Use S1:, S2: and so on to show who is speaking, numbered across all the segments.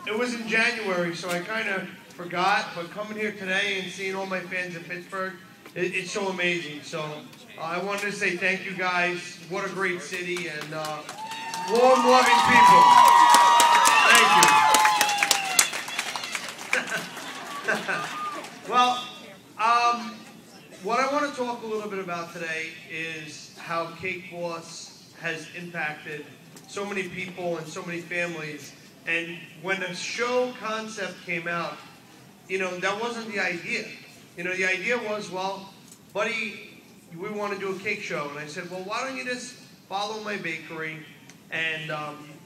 S1: it was in January, so I kind of forgot. But coming here today and seeing all my fans in Pittsburgh, it's so amazing. So I wanted to say thank you guys. What a great city and warm, loving people. Thank you. Well, what I want to talk a little bit about today is how Cake Boss has impacted so many people and so many families. And when the show concept came out, that wasn't the idea. The idea was, well, buddy, we want to do a cake show. And I said, well, why don't you just follow my bakery and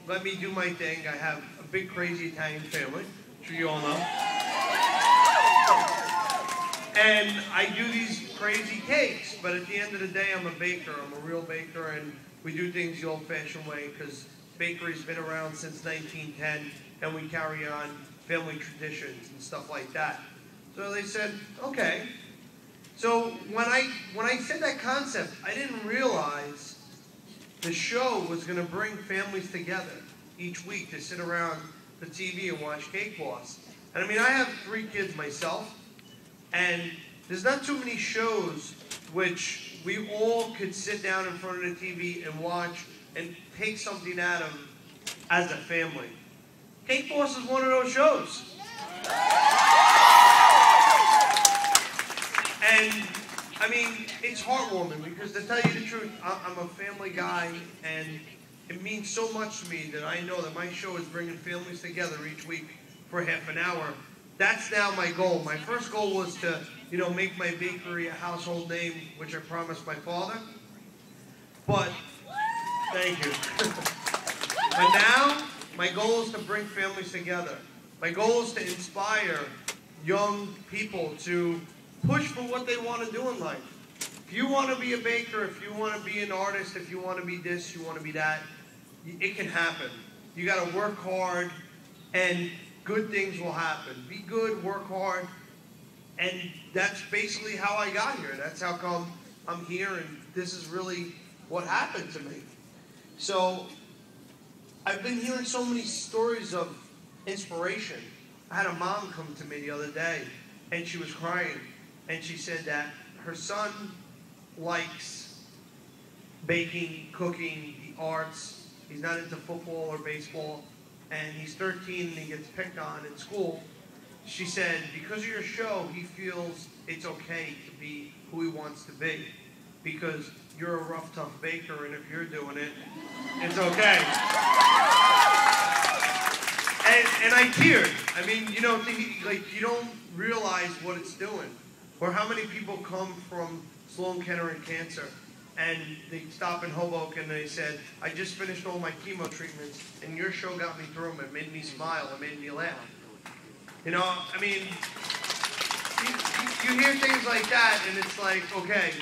S1: let me do my thing. I have a big, crazy Italian family, I'm sure you all know. And I do these crazy cakes, but at the end of the day, I'm a baker. I'm a real baker, and we do things the old-fashioned way because bakery's been around since 1910, and we carry on family traditions and stuff like that. So they said, okay. So when I said that concept, I didn't realize the show was going to bring families together each week to sit around the TV and watch Cake Boss. And I mean, I have 3 kids myself, and there's not too many shows which we all could sit down in front of the TV and watch and take something out of as a family. Cake Boss is one of those shows. And, I mean, it's heartwarming because to tell you the truth, I'm a family guy, and it means so much to me that I know that my show is bringing families together each week for half an hour. That's now my goal. My first goal was to, make my bakery a household name, which I promised my father. But, thank you. But now, my goal is to bring families together. My goal is to inspire young people to push for what they want to do in life. If you want to be a baker, if you want to be an artist, if you want to be this, you want to be that, it can happen. You got to work hard, and good things will happen. Be good, work hard, and that's basically how I got here. That's how come I'm here, and this is really what happened to me. So I've been hearing so many stories of inspiration. I had a mom come to me the other day, and she was crying, and she said that her son likes baking, cooking, the arts. He's not into football or baseball, and he's 13 and he gets picked on in school. She said, because of your show, he feels it's okay to be who he wants to be, because you're a rough, tough baker, and if you're doing it, it's okay. And I teared. I mean, you don't realize what it's doing, or how many people come from Sloan Kettering cancer, and they stop in Hoboken and they said, I just finished all my chemo treatments, and your show got me through them. It made me smile. It made me laugh. I mean, you hear things like that, and it's like, okay,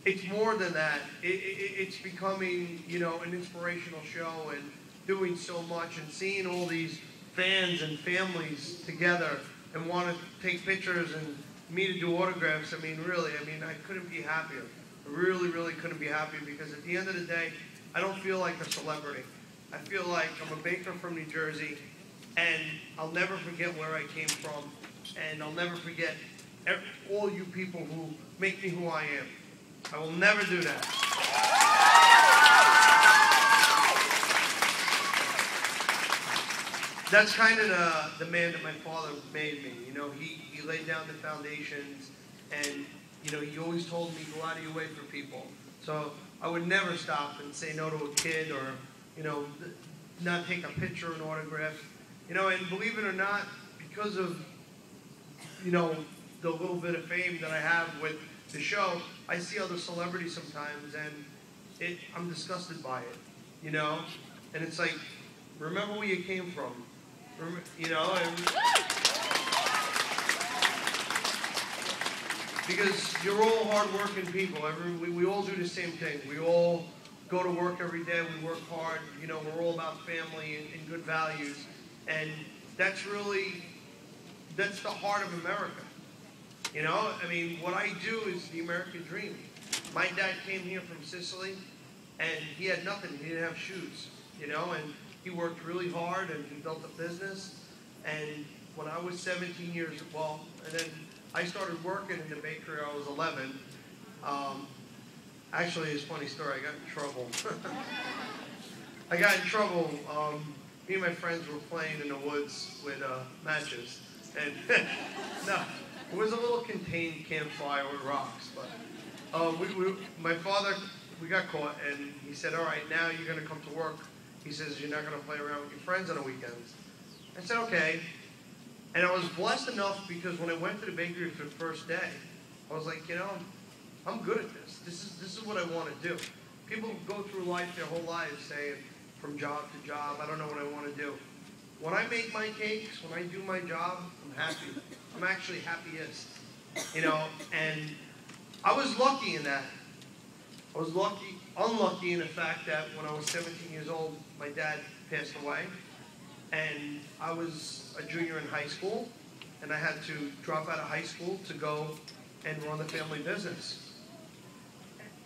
S1: it's more than that. It's becoming, an inspirational show and doing so much and seeing all these fans and families together and want to take pictures and me to do autographs. I mean, really, I couldn't be happier. I really, really couldn't be happier because at the end of the day, I don't feel like a celebrity. I feel like I'm a baker from New Jersey, and I'll never forget where I came from, and I'll never forget all you people who make me who I am. I will never do that. That's kind of the man that my father made me. He laid down the foundations, and he always told me, go out of your way for people. So I would never stop and say no to a kid or, not take a picture or an autograph. And believe it or not, because of, the little bit of fame that I have with the show, I see other celebrities sometimes, and I'm disgusted by it, And it's like, remember where you came from, because you're all hard-working people. We all do the same thing. We all go to work every day. We work hard. We're all about family and good values. And that's the heart of America. What I do is the American dream. My dad came here from Sicily, and he had nothing. He didn't have shoes, and he worked really hard, and he built a business. And when I was 17 years, well, and then I started working in the bakery. I was 11. Actually, it's a funny story. I got in trouble. I got in trouble. Me and my friends were playing in the woods with matches, and no, it was a little contained campfire with rocks. But my father, we got caught, and he said, "All right, now you're going to come to work." He says, "You're not going to play around with your friends on the weekends." I said, "Okay." And I was blessed enough because when I went to the bakery for the first day, I was like, you know, I'm good at this. This is what I want to do. People go through life their whole lives saying, from job to job, I don't know what I want to do. When I make my cakes, when I do my job, I'm happy. I'm actually happiest, you know. And I was lucky in that. I was unlucky in the fact that when I was 17 years old, my dad passed away. And I was a junior in high school, and I had to drop out of high school to go and run the family business.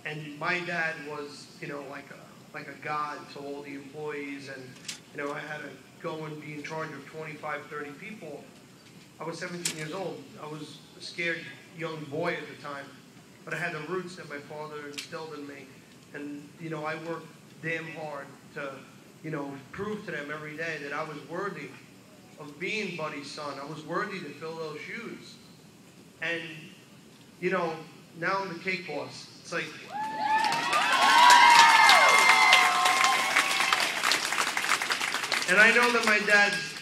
S1: And my dad was, you know, like a god to all the employees, and, you know, I had to go and be in charge of 25, 30 people. I was 17 years old. I was a scared young boy at the time, but I had the roots that my father instilled in me. And, you know, I worked damn hard to, you know, prove to them every day that I was worthy of being Buddy's son. I was worthy to fill those shoes. And, you know, now I'm the cake boss. It's like... And I know that my dad's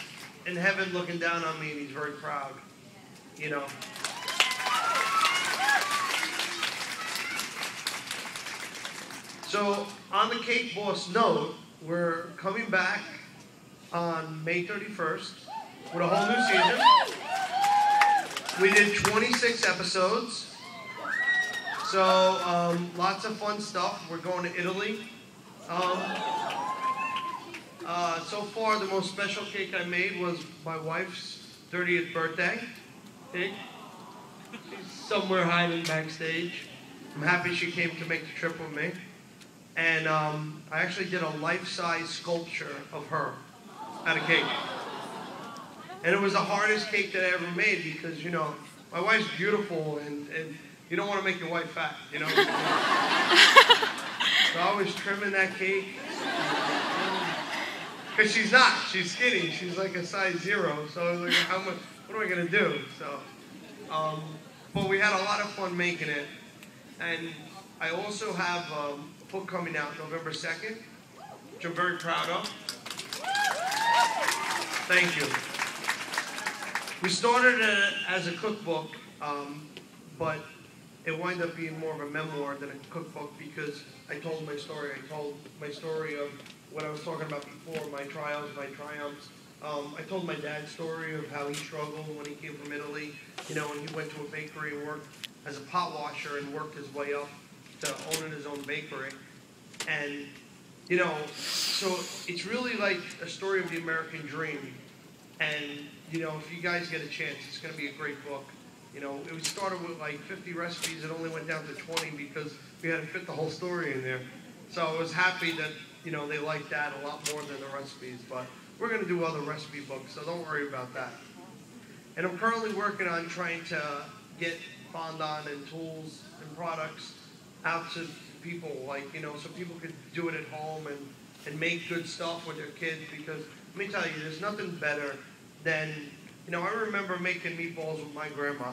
S1: in heaven looking down on me, and he's very proud, you know. So, on the Cake Boss note, we're coming back on May 31st with a whole new season. We did 26 episodes. So, lots of fun stuff. We're going to Italy. So far, the most special cake I made was my wife's 30th birthday cake. She's somewhere hiding backstage. I'm happy she came to make the trip with me. And I actually did a life-size sculpture of her out of cake. And it was the hardest cake that I ever made because, you know, my wife's beautiful, and you don't want to make your wife fat, you know? So I was trimming that cake. Because she's not. She's skinny. She's like a size 0. So I was like, what am I going to do? So, but we had a lot of fun making it. And I also have a book coming out November 2nd, which I'm very proud of. Thank you. We started it as a cookbook, but it wound up being more of a memoir than a cookbook because I told my story. I told my story of what I was talking about before, my trials, my triumphs. I told my dad's story of how he struggled when he came from Italy, you know, and he went to a bakery and worked as a pot washer and worked his way up to owning his own bakery. And, you know, so it's really like a story of the American dream. And, you know, if you guys get a chance, it's going to be a great book. You know, it started with like 50 recipes. It only went down to 20 because we had to fit the whole story in there. So I was happy that, you know, they liked that a lot more than the recipes. But we're going to do other recipe books, so don't worry about that. And I'm currently working on trying to get fondant and tools and products out to people, like, you know, so people could do it at home and make good stuff with their kids. Because let me tell you, there's nothing better than, you know, I remember making meatballs with my grandma,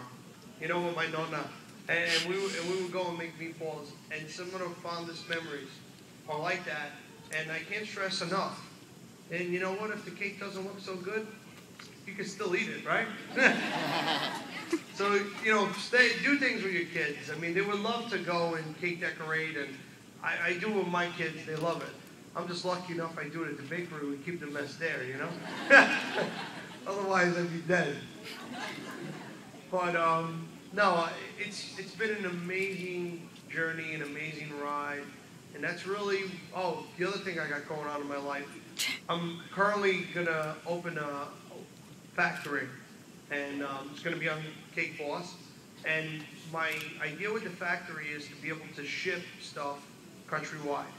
S1: you know, with my nonna, and we would go and make meatballs, and some of the fondest memories are like that, and I can't stress enough. And you know what? If the cake doesn't look so good, you can still eat it, right? So, you know, do things with your kids. I mean, they would love to go and cake decorate, and I do with my kids. They love it. I'm just lucky enough I do it at the bakery. We keep the mess there, you know? Otherwise, I'd be dead. But, no, it's been an amazing journey, an amazing ride. And that's really, the other thing I got going on in my life. I'm currently going to open a factory, and it's going to be on Cake Boss. And my idea with the factory is to be able to ship stuff countrywide.